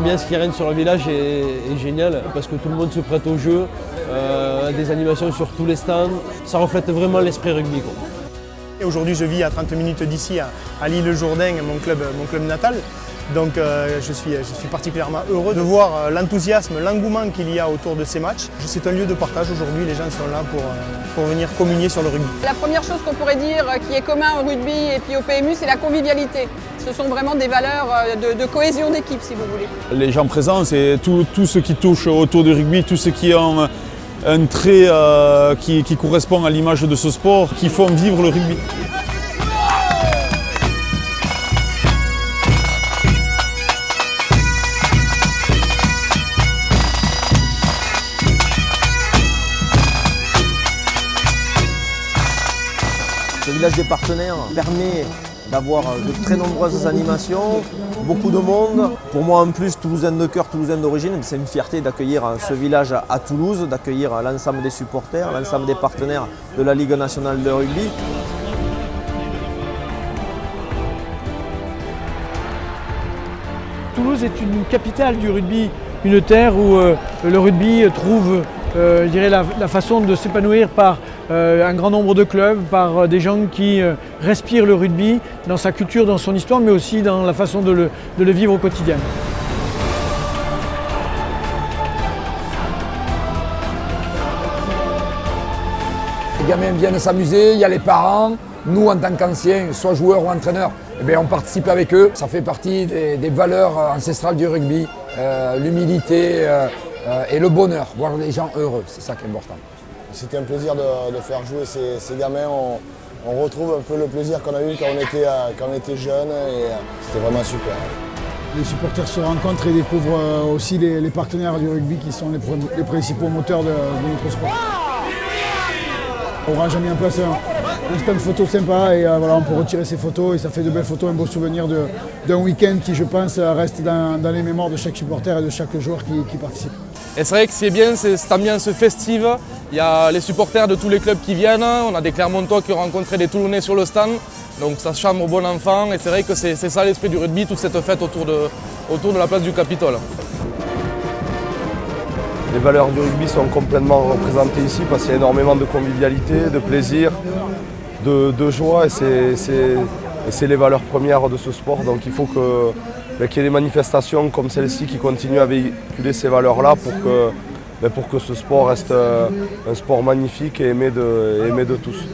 L'ambiance qui règne sur le village est géniale parce que tout le monde se prête au jeu, des animations sur tous les stands, ça reflète vraiment l'esprit rugby, quoi. Aujourd'hui, je vis à 30 minutes d'ici, à L'Isle-Jourdain, mon club natal. Donc je suis particulièrement heureux de voir l'enthousiasme, l'engouement qu'il y a autour de ces matchs. C'est un lieu de partage aujourd'hui, les gens sont là pour venir communier sur le rugby. La première chose qu'on pourrait dire qui est commun au rugby et puis au PMU, c'est la convivialité. Ce sont vraiment des valeurs de cohésion d'équipe, si vous voulez. Les gens présents, c'est tout ce qui touche autour du rugby, tout ce qui ont un trait qui correspond à l'image de ce sport, qui font vivre le rugby. Ce village des partenaires permet d'avoir de très nombreuses animations, beaucoup de monde. Pour moi en plus, Toulousain de cœur, Toulousain d'origine, c'est une fierté d'accueillir ce village à Toulouse, d'accueillir l'ensemble des supporters, l'ensemble des partenaires de la Ligue nationale de rugby. Toulouse est une capitale du rugby, une terre où le rugby trouve je dirais la façon de s'épanouir par un grand nombre de clubs, par des gens qui respirent le rugby dans sa culture, dans son histoire, mais aussi dans la façon de le vivre au quotidien. Les gamins viennent s'amuser, il y a les parents. Nous, en tant qu'anciens, soit joueurs ou entraîneurs, on participe avec eux. Ça fait partie des valeurs ancestrales du rugby, l'humilité et le bonheur, voir les gens heureux, c'est ça qui est important. C'était un plaisir de faire jouer ces gamins. On retrouve un peu le plaisir qu'on a eu quand on était jeunes et c'était vraiment super. Les supporters se rencontrent et découvrent aussi les partenaires du rugby qui sont les principaux moteurs de notre sport. Orange a mis en place un stand photo sympa et voilà, on peut retirer ces photos et ça fait de belles photos, un beau souvenir d'un week-end qui, je pense, reste dans les mémoires de chaque supporter et de chaque joueur qui participe. Et c'est vrai que c'est bien, c'est cette ambiance festive. Il y a les supporters de tous les clubs qui viennent. On a des Clermontois qui ont rencontré des Toulonnais sur le stand. Donc ça chambre au bon enfant et c'est vrai que c'est ça l'esprit du rugby, toute cette fête autour de la place du Capitole. Les valeurs du rugby sont complètement représentées ici parce qu'il y a énormément de convivialité, de plaisir, de joie et c'est les valeurs premières de ce sport. Donc il faut qu'il y ait des manifestations comme celle-ci qui continuent à véhiculer ces valeurs-là pour que ce sport reste un sport magnifique et aimé de tous.